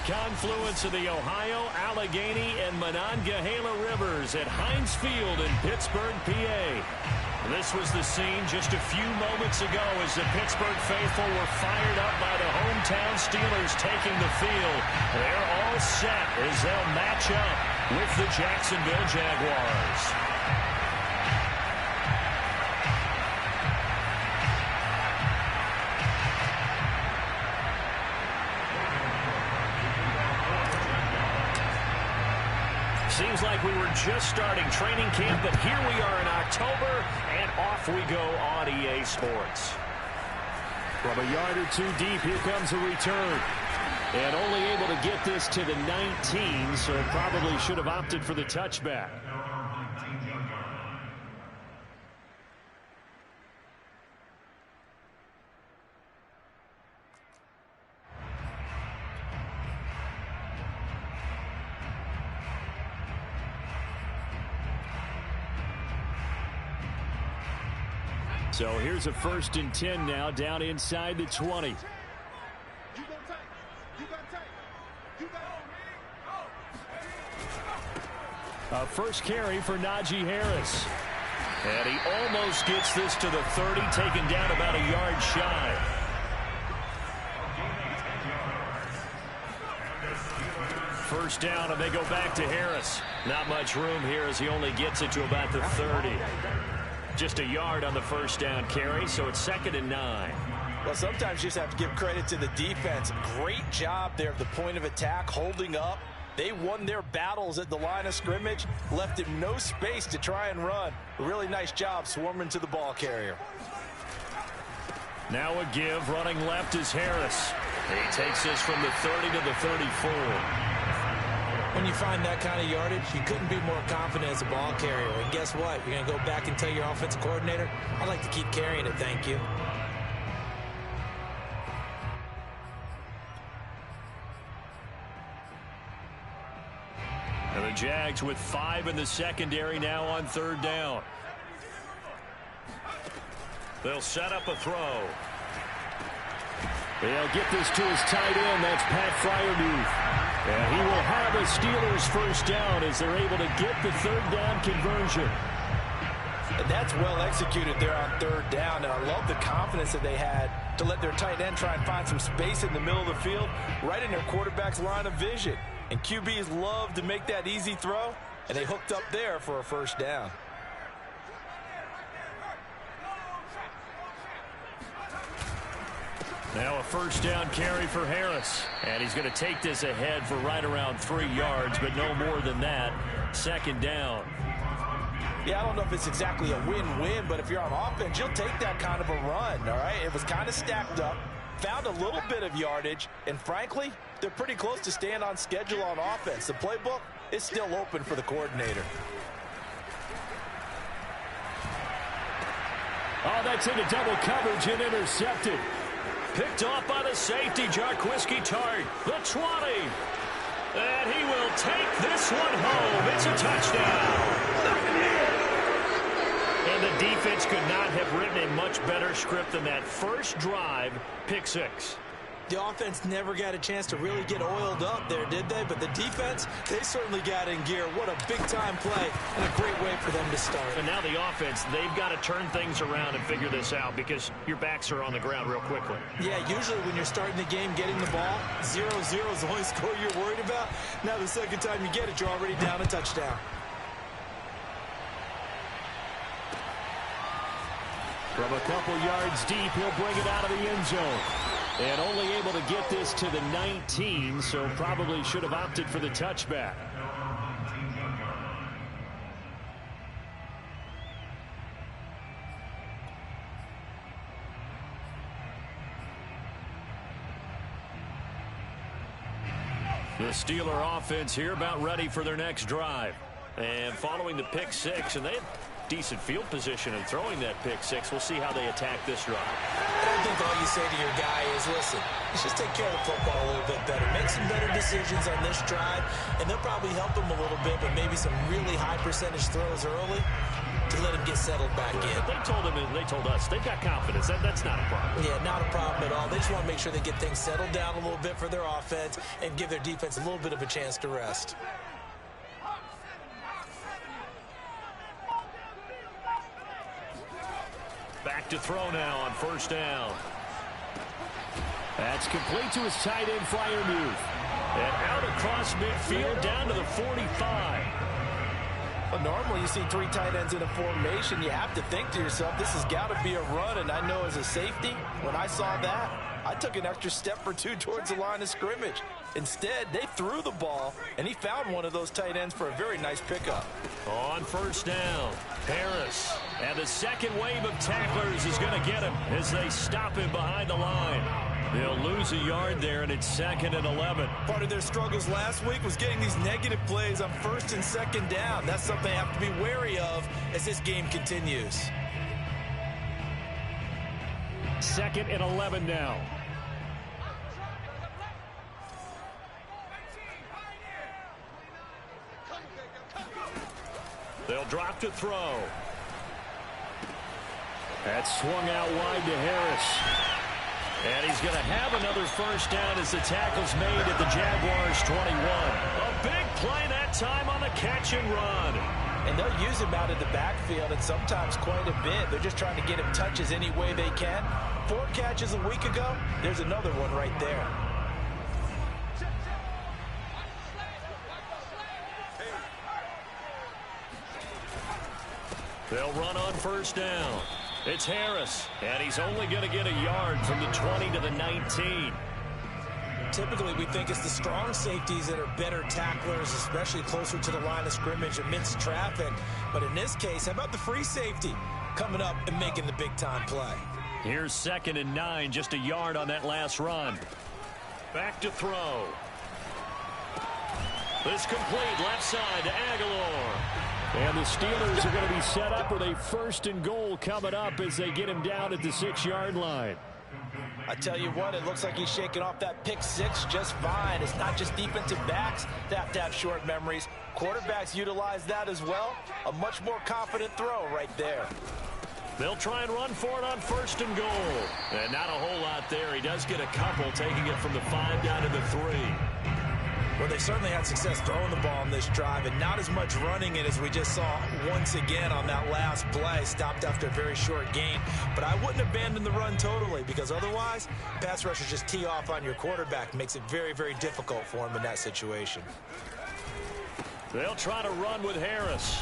confluence of the Ohio, Allegheny, and Monongahela Rivers at Heinz Field in Pittsburgh, PA. This was the scene just a few moments ago as the Pittsburgh faithful were fired up by the hometown Steelers taking the field. They're all set as they'll match up with the Jacksonville Jaguars. Seems like we were just starting training camp, but here we are in October, and off we go on EA Sports. From a yard or two deep, here comes a return. And only able to get this to the 19, so probably should have opted for the touchback. So here's a 1st and 10 now, down inside the 20. A first carry for Najee Harris. And he almost gets this to the 30, taken down about a yard shy. First down, and they go back to Harris. Not much room here as he only gets it to about the 30. Just a yard on the first down carry, so it's 2nd and 9. Well, sometimes you just have to give credit to the defense. Great job there at the point of attack, holding up. They won their battles at the line of scrimmage, left him no space to try and run. A really nice job swarming to the ball carrier. Now a give, running left is Harris. He takes this from the 30 to the 34. When you find that kind of yardage, you couldn't be more confident as a ball carrier. And guess what? You're going to go back and tell your offensive coordinator, I'd like to keep carrying it, thank you. And the Jags with 5 in the secondary now on 3rd down. They'll set up a throw. They'll get this to his tight end. That's Pat Fryermuth. And he will have a Steelers first down as they're able to get the 3rd down conversion. And that's well executed there on 3rd down. And I love the confidence that they had to let their tight end try and find some space in the middle of the field, right in their quarterback's line of vision. And QBs love to make that easy throw, and they hooked up there for a first down. Now a first down carry for Harris. And he's going to take this ahead for right around 3 yards, but no more than that. 2nd down. Yeah, I don't know if it's exactly a win-win, but if you're on offense, you'll take that kind of a run, all right? It was kind of stacked up, found a little bit of yardage, and frankly, they're pretty close to staying on schedule on offense. The playbook is still open for the coordinator. Oh, that's into double coverage and intercepted. Picked off by the safety, Jarquiski Tart. The 20. And he will take this one home. It's a touchdown. And the defense could not have written a much better script than that first drive, pick 6. The offense never got a chance to really get oiled up there, did they? But the defense, they certainly got in gear. What a big-time play and a great way for them to start. And now the offense, they've got to turn things around and figure this out because your backs are on the ground real quickly. Yeah, usually when you're starting the game, getting the ball, 0-0 is the only score you're worried about. Now the second time you get it, you're already down a touchdown. From a couple yards deep, he'll bring it out of the end zone. And only able to get this to the 19, so probably should have opted for the touchback. The Steeler offense here about ready for their next drive. And following the pick 6, and they had decent field position in throwing that pick 6. We'll see how they attack this drive. I think all you say to your guy is, listen, let's just take care of the football a little bit better. Make some better decisions on this drive, and they'll probably help him a little bit, but maybe some really high percentage throws early. to let him get settled back in. They told us they've got confidence. That's not a problem. Yeah, not a problem at all. They just want to make sure they get things settled down a little bit for their offense and give their defense a little bit of a chance to rest. Back to throw now on first down. That's complete to his tight end, Freiermuth. And out across midfield down to the 45. Well, normally you see three tight ends in a formation. You have to think to yourself, this has got to be a run. And I know as a safety, when I saw that, I took an extra step or two towards the line of scrimmage. Instead, they threw the ball, and he found one of those tight ends for a very nice pickup. On first down, Harris. And the second wave of tacklers is going to get him as they stop him behind the line. They'll lose a yard there, and it's 2nd and 11. Part of their struggles last week was getting these negative plays on first and second down. That's something they have to be wary of as this game continues. 2nd and 11 now. They'll drop to throw. That's swung out wide to Harris. And he's going to have another first down as the tackle's made at the Jaguars' 21. A big play that time on the catch and run. And they'll use him out of the backfield, and sometimes quite a bit. They're just trying to get him touches any way they can. 4 catches a week ago. There's another one right there. They'll run on first down. It's Harris, and he's only going to get a yard from the 20 to the 19. Typically, we think it's the strong safeties that are better tacklers, especially closer to the line of scrimmage amidst traffic. But in this case, how about the free safety coming up and making the big-time play? Here's 2nd and 9, just a yard on that last run. Back to throw. This complete left side to Aguilar. And the Steelers are going to be set up with a 1st and goal coming up as they get him down at the 6-yard line. I tell you what, it looks like he's shaking off that pick 6 just fine. It's not just defensive backs that have to have short memories. Quarterbacks utilize that as well. A much more confident throw right there. They'll try and run for it on 1st and goal. And not a whole lot there. He does get a couple, taking it from the 5 down to the 3. Well, they certainly had success throwing the ball on this drive and not as much running it as we just saw once again on that last play. Stopped after a very short gain. But I wouldn't abandon the run totally because otherwise, pass rushers just tee off on your quarterback. Makes it very, very difficult for him in that situation. They'll try to run with Harris.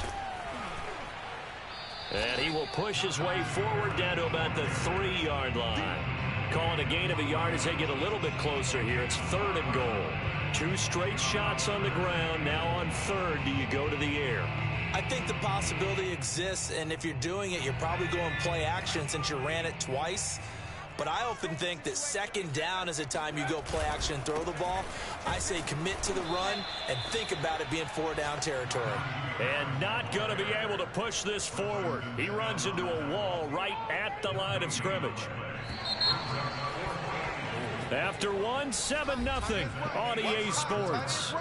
And he will push his way forward down to about the 3-yard line. Calling a gain of a yard as they get a little bit closer here. It's 3rd and goal. 2 straight shots on the ground. Now on 3rd, do you go to the air? I think the possibility exists, and if you're doing it, you're probably going play action since you ran it twice. But I often think that 2nd down is a time you go play action and throw the ball. I say commit to the run and think about it being 4-down territory. And not going to be able to push this forward. He runs into a wall right at the line of scrimmage. After 1, 7-0 on EA Sports.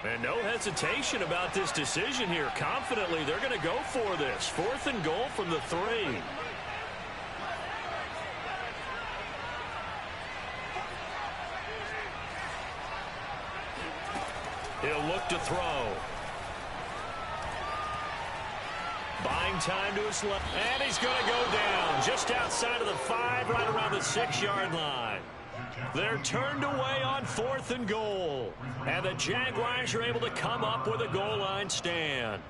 And no hesitation about this decision here. Confidently, they're going to go for this. 4th and goal from the 3. He'll look to throw. Buying time to his left. And he's going to go down just outside of the 5, right around the 6-yard line. They're turned away on 4th and goal. And the Jaguars are able to come up with a goal line stand.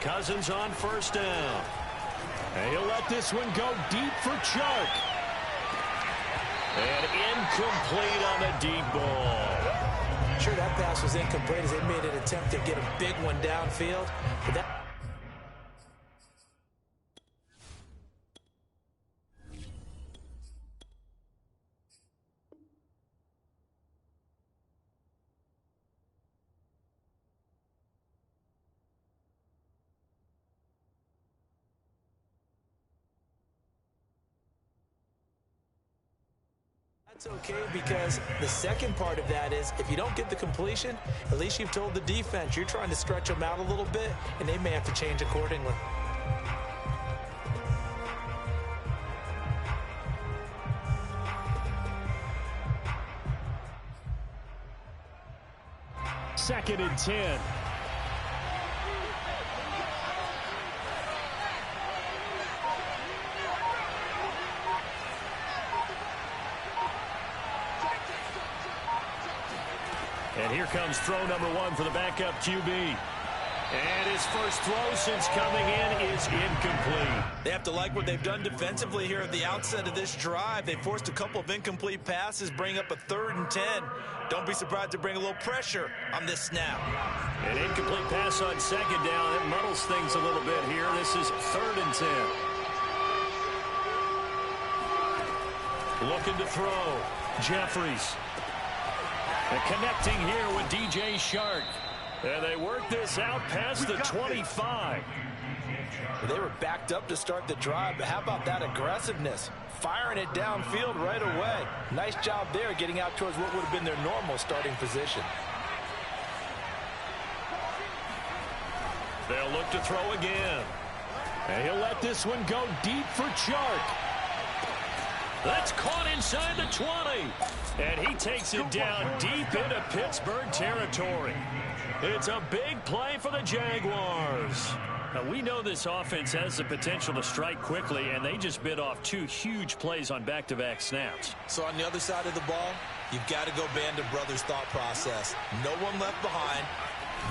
Cousins on 1st down. And he'll let this one go deep for Chark. And incomplete on the deep ball. Sure, that pass was incomplete as they made an attempt to get a big one downfield. But that That's okay, because the second part of that is if you don't get the completion, at least you've told the defense you're trying to stretch them out a little bit, and they may have to change accordingly. Second and 10. And here comes throw number one for the backup QB. And his first throw since coming in is incomplete. They have to like what they've done defensively here at the outset of this drive. They forced a couple of incomplete passes, bring up a 3rd and 10. Don't be surprised to bring a little pressure on this snap. An incomplete pass on second down. It muddles things a little bit here. This is 3rd and 10. Looking to throw. Jeffries. And connecting here with DJ Chark. And they work this out past the 25. They were backed up to start the drive, but how about that aggressiveness? Firing it downfield right away. Nice job there getting out towards what would have been their normal starting position. They'll look to throw again. And he'll let this one go deep for Chark. That's caught inside the 20. And he takes it down deep into Pittsburgh territory. It's a big play for the Jaguars. Now, we know this offense has the potential to strike quickly, and they just bit off 2 huge plays on back-to-back snaps. So on the other side of the ball, you've got to go Band of Brothers thought process. No one left behind,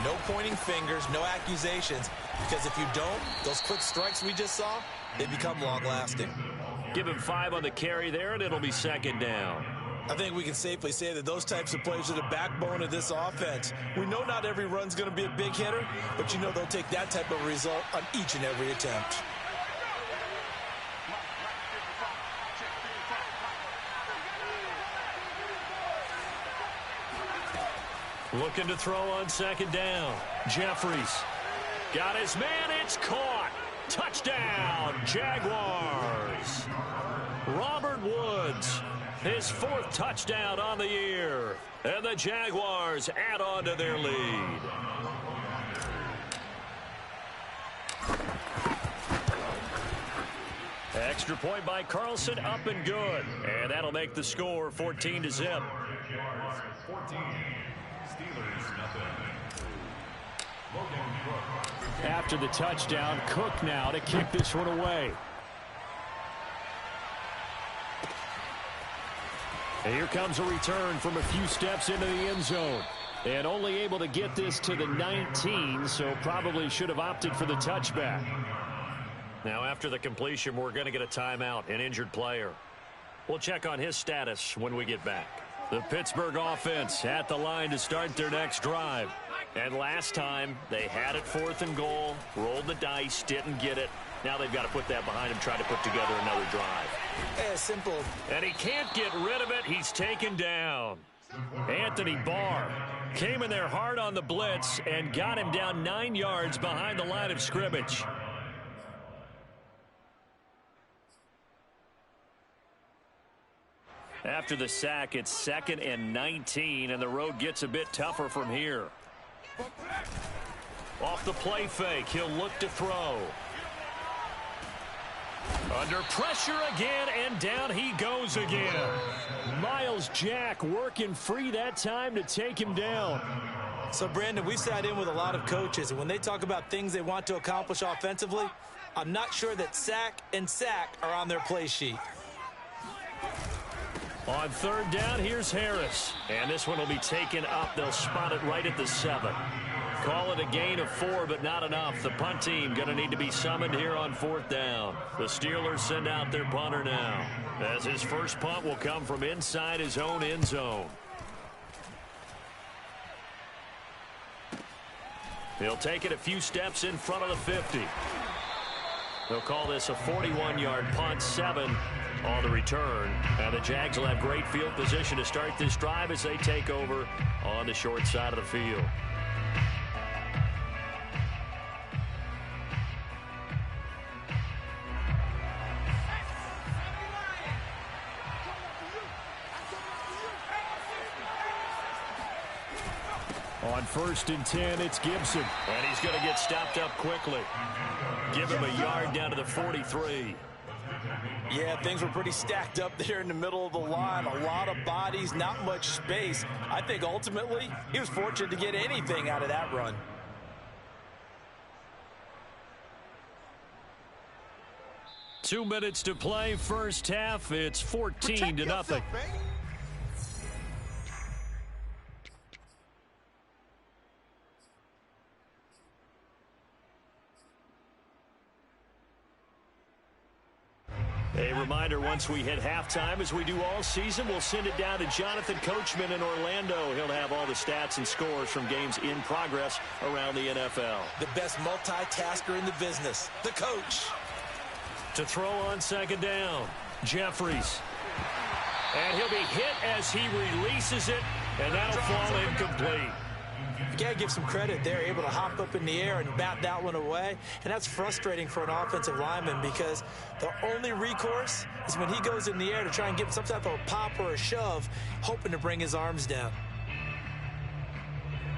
no pointing fingers, no accusations, because if you don't, those quick strikes we just saw, they become long-lasting. Give him 5 on the carry there, and it'll be second down. I think we can safely say that those types of plays are the backbone of this offense. We know not every run's going to be a big hitter, but you know they'll take that type of result on each and every attempt. Looking to throw on second down. Jeffries. Got his man. It's caught. Touchdown, Jaguars. Robert Woods. His 4th touchdown on the year. And the Jaguars add on to their lead. Extra point by Carlson, up and good. And that'll make the score 14-0. Steelers, nothing. After the touchdown, Cook now to kick this one away. And here comes a return from a few steps into the end zone. And only able to get this to the 19, so probably should have opted for the touchback. Now after the completion, we're going to get a timeout, an injured player. We'll check on his status when we get back. The Pittsburgh offense at the line to start their next drive. And last time, they had it 4th and goal, rolled the dice, didn't get it. Now they've got to put that behind him, try to put together another drive. Yeah, simple. And he can't get rid of it. He's taken down. Anthony Barr came in there hard on the blitz and got him down 9 yards behind the line of scrimmage. After the sack, it's 2nd and 19, and the road gets a bit tougher from here. Off the play fake, he'll look to throw. Under pressure again, and down he goes again. Miles Jack working free that time to take him down. So, Brandon, we sat in with a lot of coaches, and when they talk about things they want to accomplish offensively, I'm not sure that sack and sack are on their play sheet. On 3rd down, here's Harris. And this one will be taken up. They'll spot it right at the 7. Call it a gain of 4, but not enough. The punt team going to need to be summoned here on 4th down. The Steelers send out their punter now, as his first punt will come from inside his own end zone. He'll take it a few steps in front of the 50. They'll call this a 41-yard punt, 7 on the return. And the Jags will have great field position to start this drive as they take over on the short side of the field. On 1st and 10, it's Gibson. And he's going to get stopped up quickly. Give him a yard down to the 43. Yeah, things were pretty stacked up there in the middle of the line. A lot of bodies, not much space. I think ultimately he was fortunate to get anything out of that run. Two minutes to play, first half. It's 14-0. A reminder, once we hit halftime, as we do all season, we'll send it down to Jonathan Coachman in Orlando. He'll have all the stats and scores from games in progress around the NFL. The best multitasker in the business, the coach. To throw on 2nd down, Jeffries. And he'll be hit as he releases it, and that'll fall incomplete. You got to give some credit. They're able to hop up in the air and bat that one away. And that's frustrating for an offensive lineman because the only recourse is when he goes in the air to try and get some type of a pop or a shove, hoping to bring his arms down.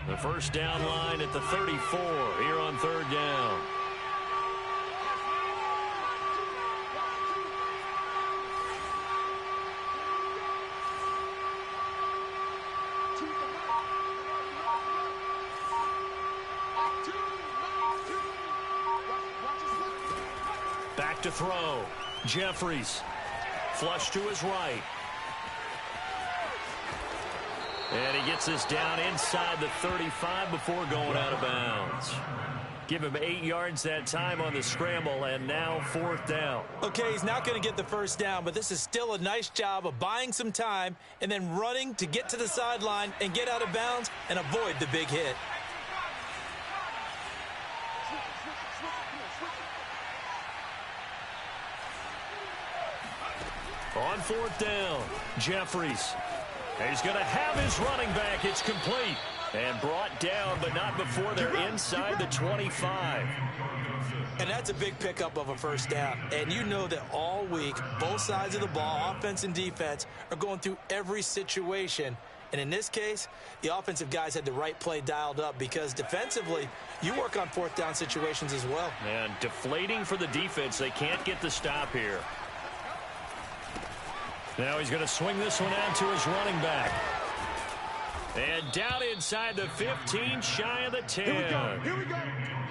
The first down line at the 34 here on 3rd down. Back to throw. Jeffries. Flush to his right. And he gets this down inside the 35 before going out of bounds. Give him 8 yards that time on the scramble, and now 4th down. Okay, he's not going to get the first down, but this is still a nice job of buying some time and then running to get to the sideline and get out of bounds and avoid the big hit. On 4th down, Jeffries. He's going to have his running back. It's complete. And brought down, but not before they're inside the 25. And that's a big pickup of a first down. And you know that all week, both sides of the ball, offense and defense, are going through every situation. And in this case, the offensive guys had the right play dialed up because defensively, you work on 4th down situations as well. And deflating for the defense. They can't get the stop here. Now he's going to swing this one out to his running back. And down inside the 15, shy of the 10. Here we go.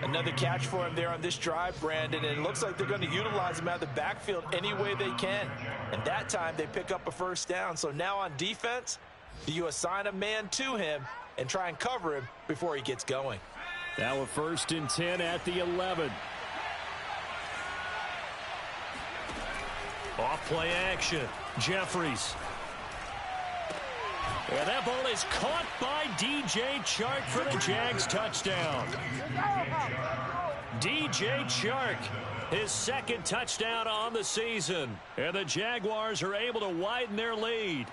Another catch for him there on this drive, Brandon. And it looks like they're going to utilize him out of the backfield any way they can. And that time they pick up a first down. So now on defense, do you assign a man to him and try and cover him before he gets going? Now a 1st and 10 at the 11. Off play action. Jeffries. And that ball is caught by DJ Chark for the Jags touchdown. DJ Chark, his 2nd touchdown on the season. And the Jaguars are able to widen their lead.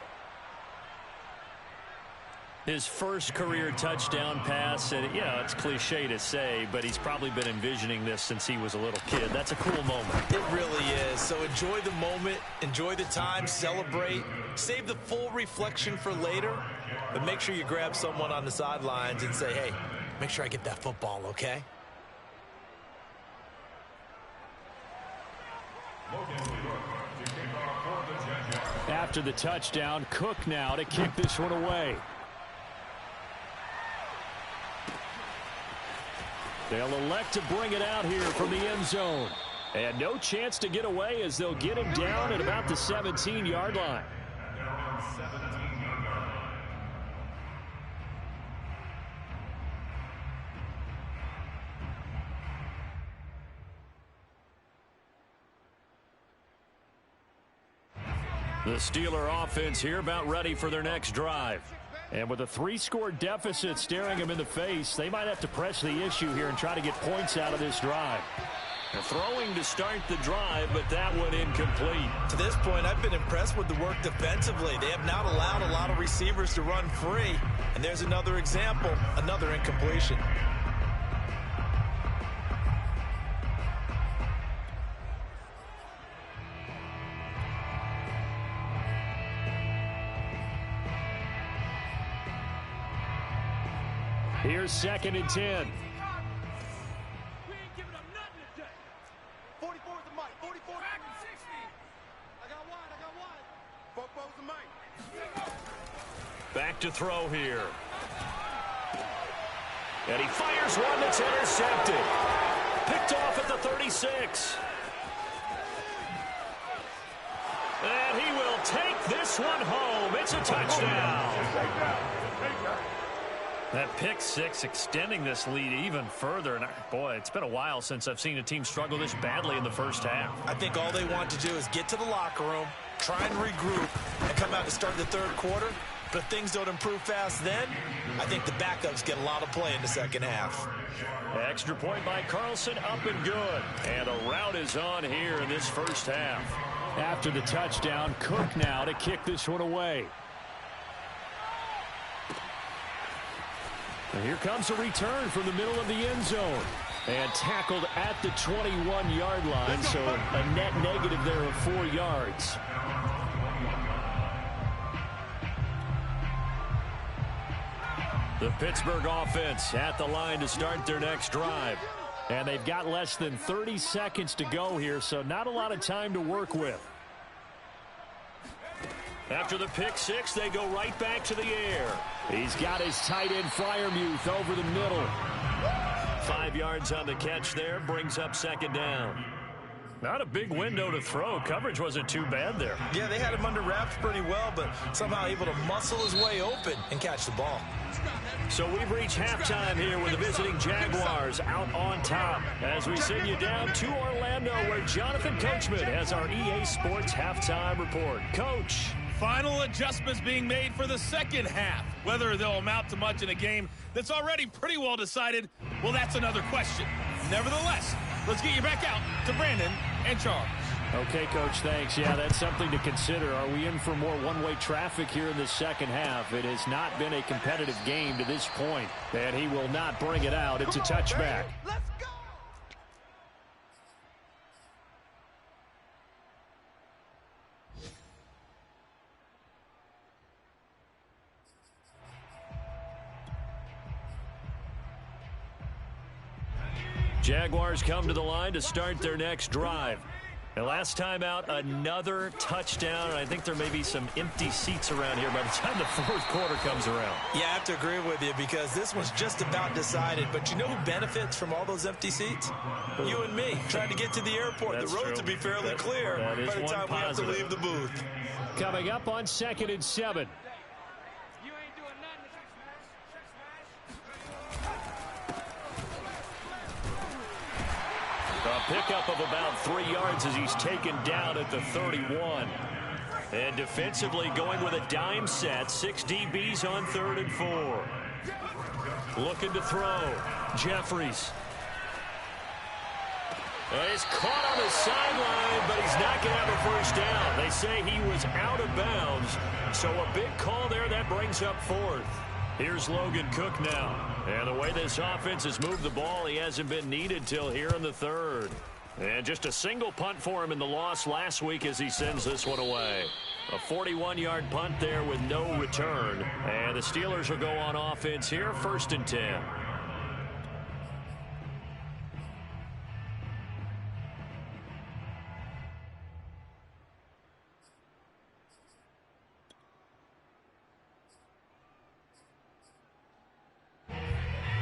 His first career touchdown pass, and yeah, it's cliche to say, but he's probably been envisioning this since he was a little kid. That's a cool moment. It really is. So enjoy the moment, enjoy the time, celebrate, save the full reflection for later, but make sure you grab someone on the sidelines and say, hey, make sure I get that football, okay? After the touchdown, Cook now to kick this one away. They'll elect to bring it out here from the end zone. And no chance to get away as they'll get him down at about the 17-yard line. The Steeler offense here about ready for their next drive. And with a 3-score deficit staring them in the face, they might have to press the issue here and try to get points out of this drive. They're throwing to start the drive, but that one incomplete. To this point, I've been impressed with the work defensively. They have not allowed a lot of receivers to run free. And there's another example, another incompletion. Here's 2nd and 10. We ain't giving up nothing today. 44 is the mic. 44 back and 60. I got wide. Football's the mic. Back to throw here. And he fires one that's intercepted. Picked off at the 36. And he will take this one home. It's a touchdown. That pick six extending this lead even further. And boy, it's been a while since I've seen a team struggle this badly in the first half. I think all they want to do is get to the locker room, try and regroup, and come out to start the third quarter. But if things don't improve fast then, I think the backups get a lot of play in the second half. Extra point by Carlson, up and good. And a rout is on here in this first half. After the touchdown, Cook now to kick this one away. And here comes a return from the middle of the end zone. And tackled at the 21-yard line, so a net negative there of 4 yards. The Pittsburgh offense at the line to start their next drive. And they've got less than 30 seconds to go here, so not a lot of time to work with. After the pick six, they go right back to the air. He's got his tight end Freiermuth over the middle. 5 yards on the catch there, brings up second down. Not a big window to throw. Coverage wasn't too bad there. Yeah, they had him under wraps pretty well, but somehow able to muscle his way open and catch the ball. So we've reached halftime here with the visiting Jaguars out on top as we send you down to Orlando where Jonathan Coachman has our EA Sports halftime report. Coach. Final adjustments being made for the second half. Whether they'll amount to much in a game that's already pretty well decided, well, that's another question. Nevertheless, let's get you back out to Brandon and Charles. Okay, Coach, thanks. Yeah, that's something to consider. Are we in for more one-way traffic here in the second half? It has not been a competitive game to this point, and he will not bring it out. It's a touchback. Let's go. Jaguars come to the line to start their next drive. And last time out, another touchdown. And I think there may be some empty seats around here by the time the fourth quarter comes around. Yeah, I have to agree with you because this one's just about decided. But you know who benefits from all those empty seats? You and me, trying to get to the airport. That's the roads true. will be fairly clear that is by the one time we have to positive. leave the booth. Coming up on 2nd and 7. You ain't doing nothing. A pickup of about 3 yards as he's taken down at the 31. And defensively going with a dime set. 6 DBs on 3rd and 4. Looking to throw. Jeffries. And he's caught on the sideline, but he's not going to have a first down. They say he was out of bounds. So a big call there that brings up 4th. Here's Logan Cook now. And the way this offense has moved the ball, he hasn't been needed till here in the 3rd. And just a single punt for him in the loss last week as he sends this one away. A 41-yard punt there with no return. And the Steelers will go on offense here, 1st and 10.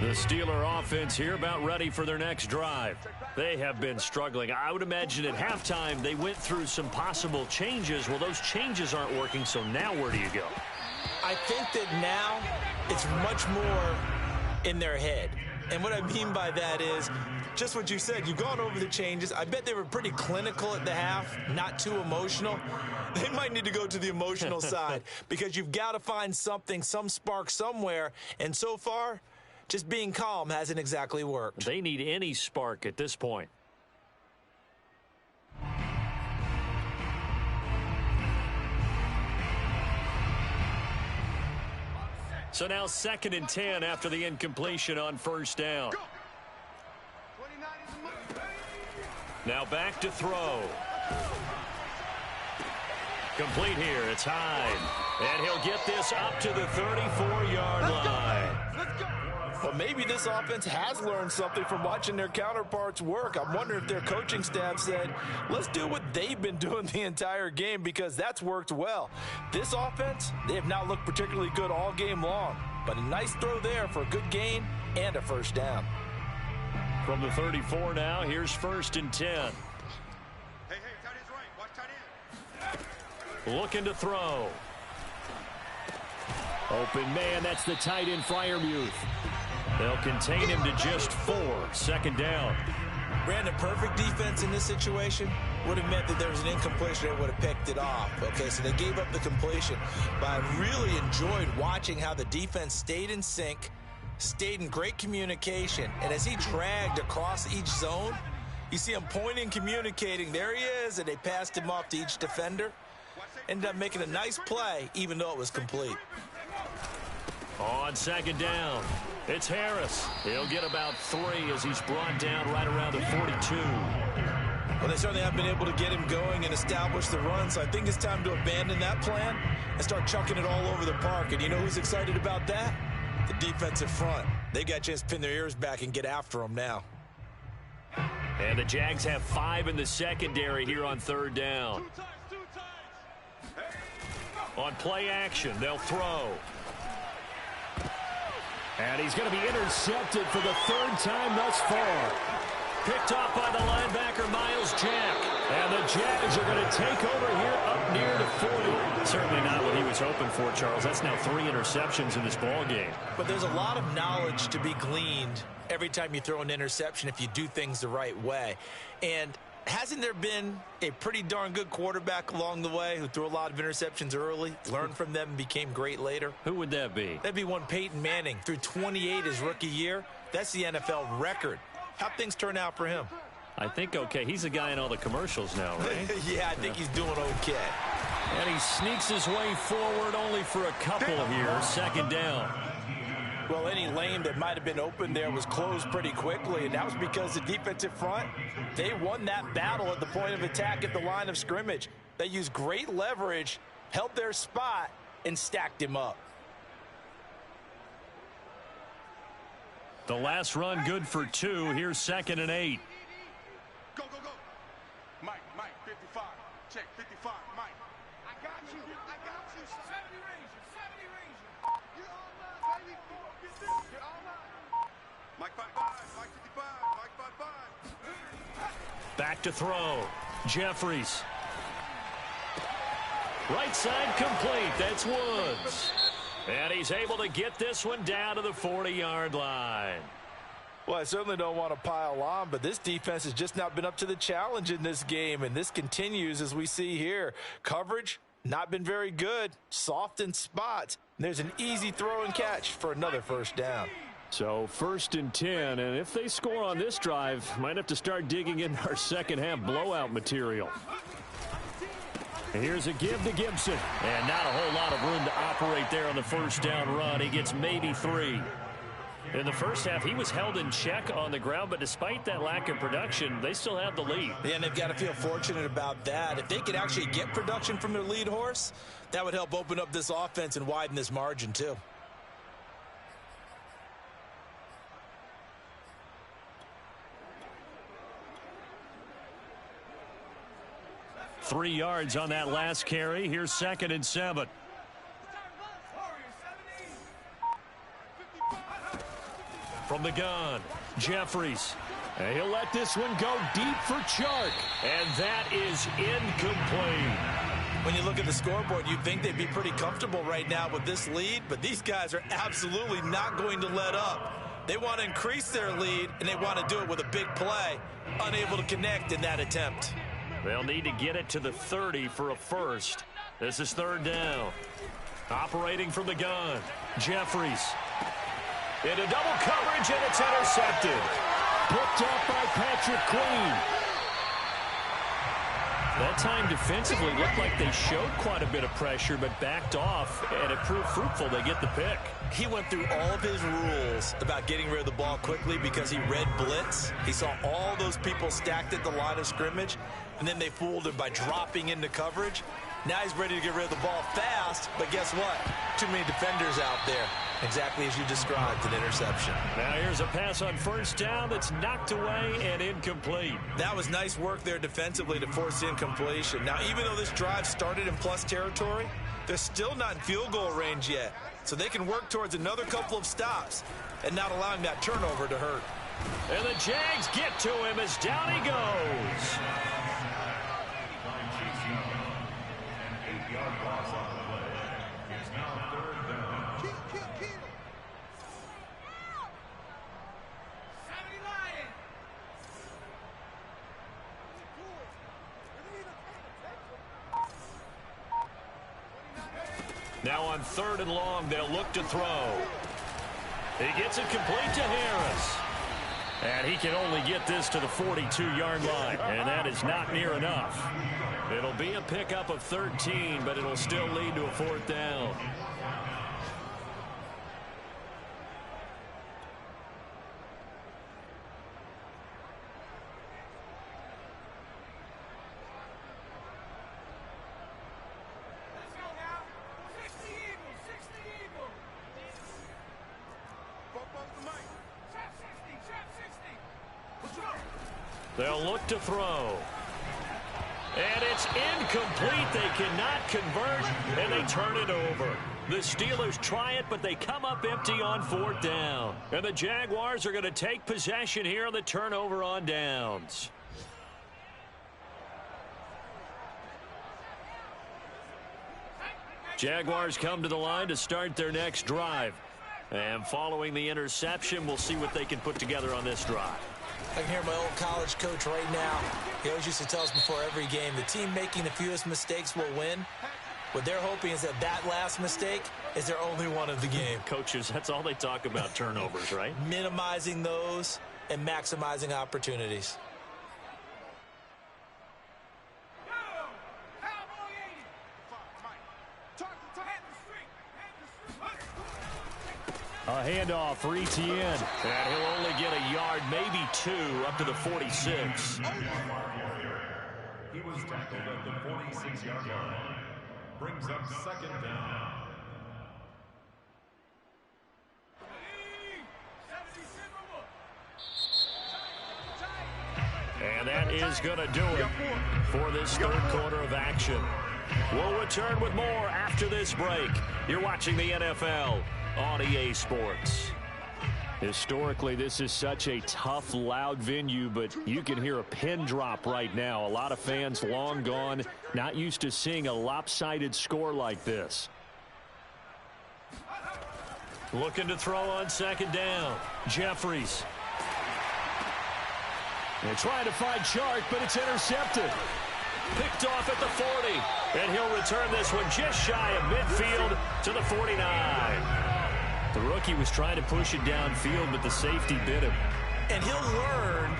The Steeler offense here about ready for their next drive. They have been struggling. I would imagine at halftime they went through some possible changes. Well, those changes aren't working, so now where do you go? I think that now it's much more in their head. And what I mean by that is just what you said. You've gone over the changes. I bet they were pretty clinical at the half, not too emotional. They might need to go to the emotional side because you've got to find something, some spark somewhere. And so far, just being calm hasn't exactly worked. They need any spark at this point. So now 2nd and 10 after the incompletion on first down. Now back to throw. Complete here. It's Hyde. And he'll get this up to the 34-yard line. Well, maybe this offense has learned something from watching their counterparts work. I'm wondering if their coaching staff said, let's do what they've been doing the entire game because that's worked well. This offense, they have not looked particularly good all game long, but a nice throw there for a good gain and a first down. From the 34 now, here's 1st and 10. Hey, tight end's right. Watch tight end. Looking to throw. Open man, that's the tight end Freiermuth. They'll contain him to just 4. 2nd down. Brandon, perfect defense in this situation would have meant that there was an incompletion and would have picked it off. Okay, so they gave up the completion. But I really enjoyed watching how the defense stayed in sync, stayed in great communication. And as he dragged across each zone, you see him pointing, communicating. There he is, and they passed him off to each defender. Ended up making a nice play, even though it was complete. On 2nd down, it's Harris. He'll get about 3 as he's brought down right around the 42. Well, they certainly have been able to get him going and establish the run, so I think it's time to abandon that plan and start chucking it all over the park. And you know who's excited about that? The defensive front. They got a chance to pin their ears back and get after him now. And the Jags have 5 in the secondary here on 3rd down. On play action, they'll throw. And he's going to be intercepted for the 3rd time thus far. Picked off by the linebacker, Miles Jack. And the Jags are going to take over here up near the 40. Certainly not what he was hoping for, Charles. That's now 3 interceptions in this ball game. But there's a lot of knowledge to be gleaned every time you throw an interception if you do things the right way. And hasn't there been a pretty darn good quarterback along the way who threw a lot of interceptions early, learned from them, and became great later? Who would that be? That'd be one Peyton Manning. Threw 28 his rookie year. That's the NFL record. How'd things turn out for him? I think okay. He's a guy in all the commercials now, right? Yeah, I think he's doing okay. And he sneaks his way forward only for a couple here. 2nd down. Well, any lane that might have been open there was closed pretty quickly, and that was because the defensive front, they won that battle at the point of attack at the line of scrimmage. They used great leverage, held their spot, and stacked him up. The last run good for 2. Here's 2nd and 8. Go. Mike, 55. Check, 55. Mike. I got you. 70 Ranger. You're all mine, baby. You're all mine. Mike 55. Mike 55. Mike 55. Back to throw. Jeffries. Right side complete. That's Woods. And he's able to get this one down to the 40-yard line. Well, I certainly don't want to pile on, but this defense has just not been up to the challenge in this game, and this continues as we see here. Coverage, not been very good. Soft in spots. There's an easy throw and catch for another first down. So 1st and 10, and if they score on this drive, might have to start digging in our second-half blowout material. And here's a give to Gibson. And not a whole lot of room to operate there on the first down run. He gets maybe 3. In the first half, he was held in check on the ground, but despite that lack of production, they still have the lead. Yeah, and they've got to feel fortunate about that. If they could actually get production from their lead horse, that would help open up this offense and widen this margin too. Three yards on that last carry. Here's 2nd and 7. From the gun, Jeffries. And he'll let this one go deep for Chark. And that is incomplete. When you look at the scoreboard, you'd think they'd be pretty comfortable right now with this lead, but these guys are absolutely not going to let up. They want to increase their lead, and they want to do it with a big play. Unable to connect in that attempt. They'll need to get it to the 30 for a first. This is third down. Operating from the gun, Jeffries. Into double coverage, and it's intercepted. Picked up by Patrick Queen. That time defensively looked like they showed quite a bit of pressure, but backed off, and it proved fruitful. They get the pick. He went through all of his rules about getting rid of the ball quickly because he read blitz. He saw all those people stacked at the line of scrimmage, and then they fooled him by dropping into coverage. Now he's ready to get rid of the ball fast, but guess what? Too many defenders out there. Exactly as you described, an interception. Now here's a pass on first down that's knocked away and incomplete. That was nice work there defensively to force incompletion. Now, even though this drive started in plus territory, they're still not in field goal range yet. So they can work towards another couple of stops and not allowing that turnover to hurt. And the Jags get to him as down he goes. Now on third and long, they'll look to throw. He gets it complete to Harris. And he can only get this to the 42-yard line, and that is not near enough. It'll be a pickup of 13, but it'll still lead to a fourth down. They'll look to throw. And it's incomplete. They cannot convert, and they turn it over. The Steelers try it, but they come up empty on fourth down. And the Jaguars are going to take possession here on the turnover on downs. Jaguars come to the line to start their next drive. And following the interception, we'll see what they can put together on this drive. I can hear my old college coach right now. He always used to tell us before every game, the team making the fewest mistakes will win. What they're hoping is that that last mistake is their only one of the game. Coaches, that's all they talk about, turnovers, right? Minimizing those and maximizing opportunities. A handoff for Etienne. And he'll only get a yard, maybe two, up to the 46. He was tackled at the 46-yard line. Brings up second down. And that is going to do it for this third quarter of action. We'll return with more after this break. You're watching the NFL on EA Sports. Historically, this is such a tough, loud venue, but you can hear a pin drop right now. A lot of fans long gone, not used to seeing a lopsided score like this. Looking to throw on second down. Jeffries. They're trying to find Chark, but it's intercepted. Picked off at the 40. And he'll return this one just shy of midfield to the 49. The rookie was trying to push it downfield, but the safety bit him. And he'll learn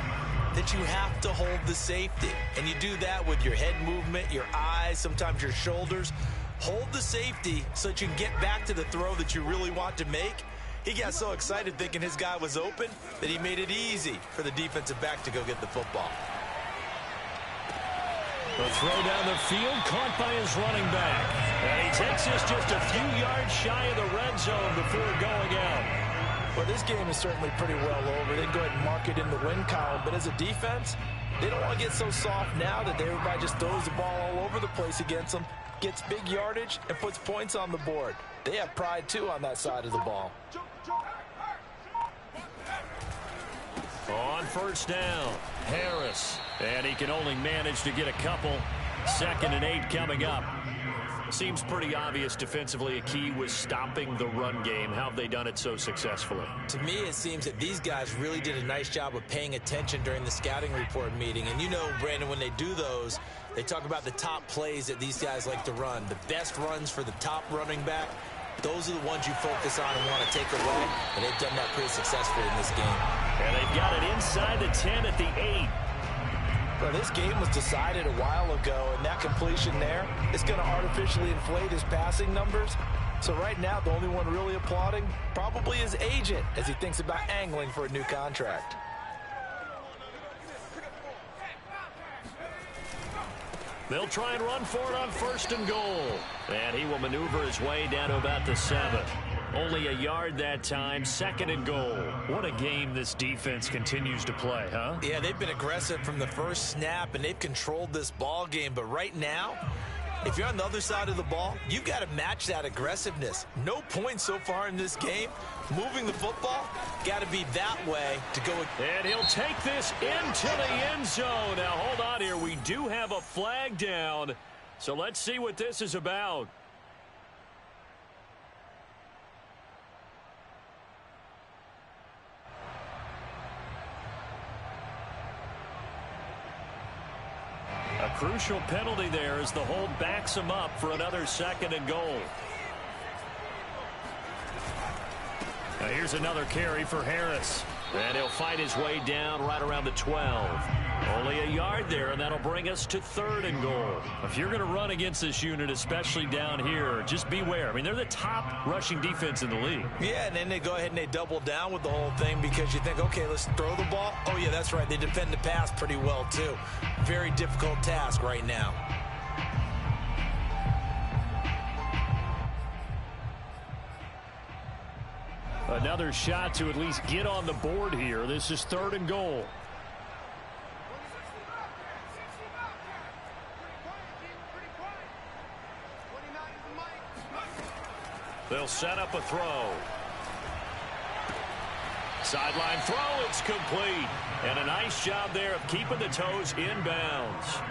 that you have to hold the safety. And you do that with your head movement, your eyes, sometimes your shoulders. Hold the safety so that you can get back to the throw that you really want to make. He got so excited thinking his guy was open that he made it easy for the defensive back to go get the football. The throw down the field, caught by his running back. And he takes this just a few yards shy of the red zone before going out. Well, this game is certainly pretty well over. They can go ahead and mark it in the win column. But as a defense, they don't want to get so soft now that everybody just throws the ball all over the place against them, gets big yardage, and puts points on the board. They have pride, too, on that side of the ball. On first down, Harris. And he can only manage to get a couple. 2nd and 8 coming up. Seems pretty obvious defensively a key was stopping the run game. How have they done it so successfully? To me, it seems that these guys really did a nice job of paying attention during the scouting report meeting. And you know, Brandon, when they do those, they talk about the top plays that these guys like to run. The best runs for the top running back, those are the ones you focus on and want to take away. And they've done that pretty successfully in this game. And they've got it inside the 10 at the 8. Well, this game was decided a while ago, and that completion there is going to artificially inflate his passing numbers. So right now, the only one really applauding probably his agent as he thinks about angling for a new contract. They'll try and run for it on 1st and goal. And he will maneuver his way down to about the 7. Only a yard that time, 2nd and goal. What a game this defense continues to play, huh? Yeah, they've been aggressive from the first snap, and they've controlled this ball game. But right now, if you're on the other side of the ball, you've got to match that aggressiveness. No points so far in this game. Moving the football, got to be that way to go. And he'll take this into the end zone. Now, hold on here. We do have a flag down. So let's see what this is about. A crucial penalty there as the hold backs him up for another 2nd and goal. Now here's another carry for Harris. And he'll fight his way down right around the 12. Only a yard there, and that'll bring us to 3rd and goal. If you're going to run against this unit, especially down here, just beware. I mean, they're the top rushing defense in the league. Yeah, and then they go ahead and they double down with the whole thing because you think, okay, let's throw the ball. Oh, yeah, that's right. They defend the pass pretty well, too. Very difficult task right now. Another shot to at least get on the board here. This is 3rd and goal. They'll set up a throw. Sideline throw, it's complete. And a nice job there of keeping the toes inbounds.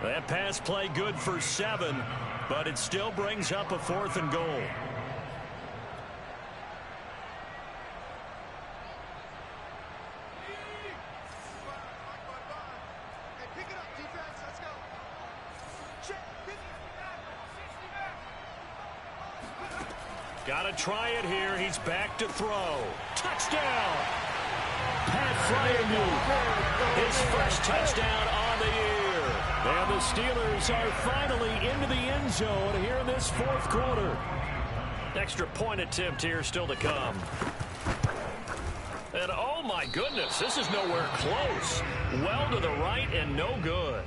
That pass play good for 7, but it still brings up a 4th and goal. Got to try it here. He's back to throw. Touchdown! Pat Fryermuth, his first touchdown on the year. And the Steelers are finally into the end zone here in this 4th quarter. Extra point attempt here still to come. And oh my goodness, this is nowhere close. Well to the right and no good.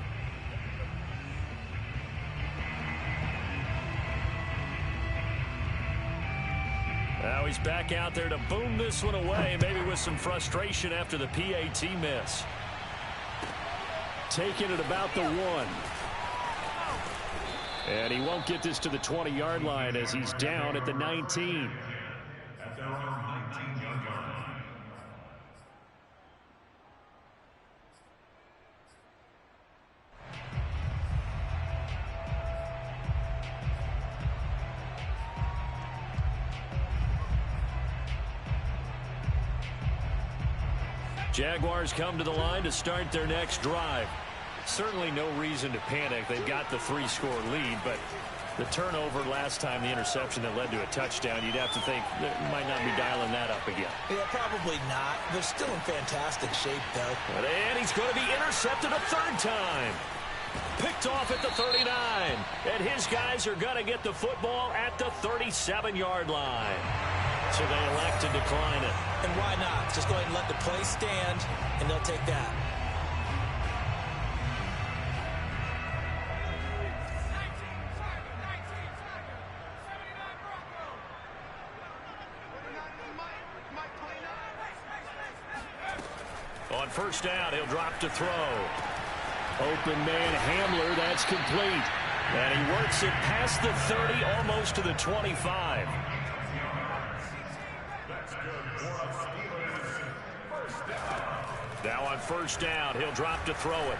Now he's back out there to boom this one away, maybe with some frustration after the PAT miss. Taking it about the 1. And he won't get this to the 20-yard line as he's down at the 19. At their own 19-yard line. Jaguars come to the line to start their next drive. Certainly no reason to panic. They've got the 3-score lead, but the turnover last time, the interception that led to a touchdown, you'd have to think they might not be dialing that up again. Yeah, probably not. They're still in fantastic shape, though. And he's going to be intercepted a 3rd time. Picked off at the 39. And his guys are going to get the football at the 37-yard line. So they elect to decline it. And why not? Just go ahead and let the play stand, and they'll take that. On 1st down, he'll drop to throw. Open man Hamler, that's complete. And he works it past the 30, almost to the 25. Now on 1st down, he'll drop to throw it.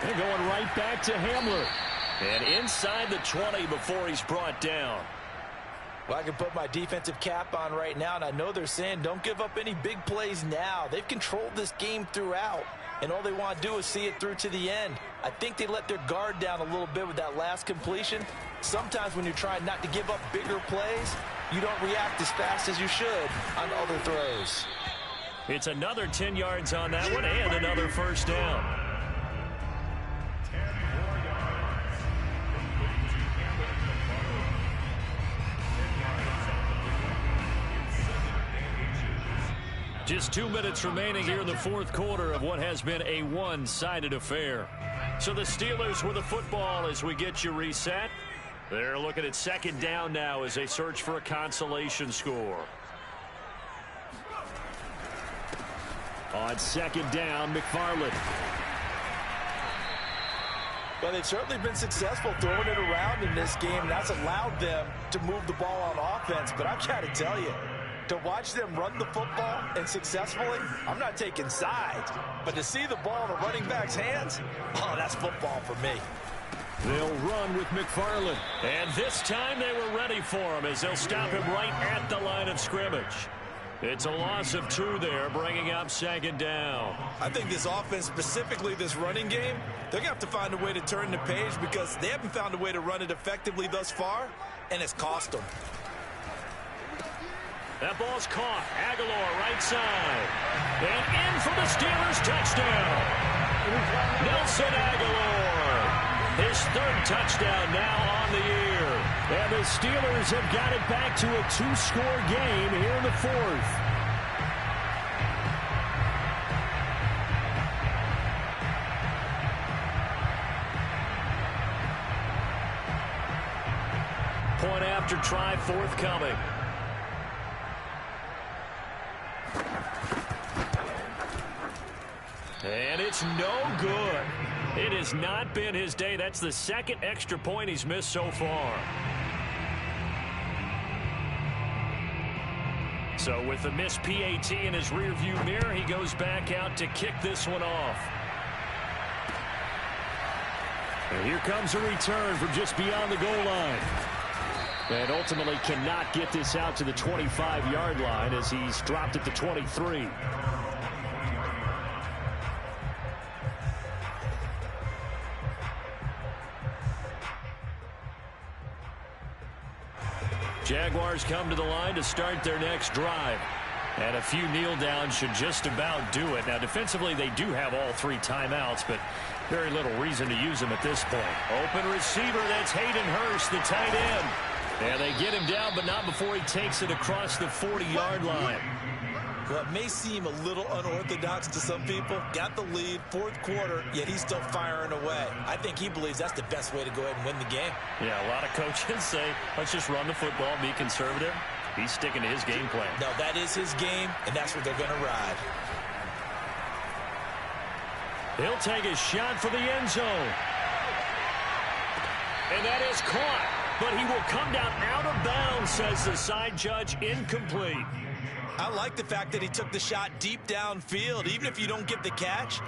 And going right back to Hamler. And inside the 20 before he's brought down. Well, I can put my defensive cap on right now, and I know they're saying don't give up any big plays now. They've controlled this game throughout, and all they want to do is see it through to the end. I think they let their guard down a little bit with that last completion. Sometimes when you're trying not to give up bigger plays, you don't react as fast as you should on other throws. It's another 10 yards on that one and another first down. Just 2 minutes remaining here in the fourth quarter of what has been a one-sided affair. So the Steelers with the football as we get you reset. They're looking at second down now as they search for a consolation score. On second down, McFarland. Well, they've certainly been successful throwing it around in this game, and that's allowed them to move the ball on offense. But I've got to tell you, to watch them run the football and successfully, I'm not taking sides, but to see the ball in a running back's hands, oh, that's football for me. They'll run with McFarland. And this time they were ready for him as they'll stop him right at the line of scrimmage. It's a loss of 2 there, bringing up second down. I think this offense, specifically this running game, they're going to have to find a way to turn the page because they haven't found a way to run it effectively thus far, and it's cost them. That ball's caught. Aguilar right side. And in for the Steelers touchdown. Nelson Aguilar. His 3rd touchdown now on the year. And the Steelers have got it back to a 2-score game here in the 4th. Point after try forthcoming. And it's no good. It has not been his day. That's the 2nd extra point he's missed so far. So with the missed PAT in his rearview mirror, he goes back out to kick this one off. And here comes a return from just beyond the goal line. And ultimately cannot get this out to the 25-yard line as he's dropped at the 23. Jaguars come to the line to start their next drive. And a few kneel downs should just about do it. Now, defensively, they do have all 3 timeouts, but very little reason to use them at this point. Open receiver, that's Hayden Hurst, the tight end. And they get him down, but not before he takes it across the 40-yard line. Well, it may seem a little unorthodox to some people. Got the lead, 4th quarter, yet he's still firing away. I think he believes that's the best way to go ahead and win the game. Yeah, a lot of coaches say, let's just run the football, be conservative. He's sticking to his game plan. No, that is his game, and that's what they're going to ride. He'll take a shot for the end zone. And that is caught. But he will come down out of bounds, says the side judge, incomplete. I like the fact that he took the shot deep downfield. Even if you don't get the catch,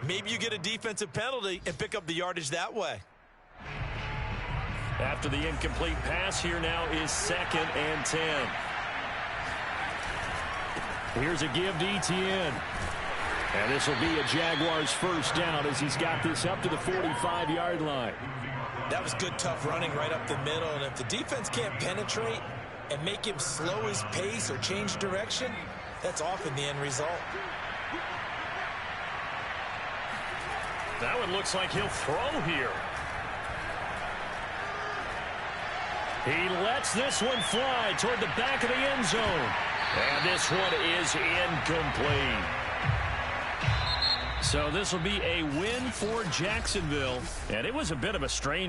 maybe you get a defensive penalty and pick up the yardage that way. After the incomplete pass, here now is 2nd and 10. Here's a give to Etienne. And this will be a Jaguars first down as he's got this up to the 45-yard line. That was good, tough running right up the middle. And if the defense can't penetrate and make him slow his pace or change direction, that's often the end result. That one looks like he'll throw here. He lets this one fly toward the back of the end zone. And this one is incomplete. So this will be a win for Jacksonville. And it was a bit of a strange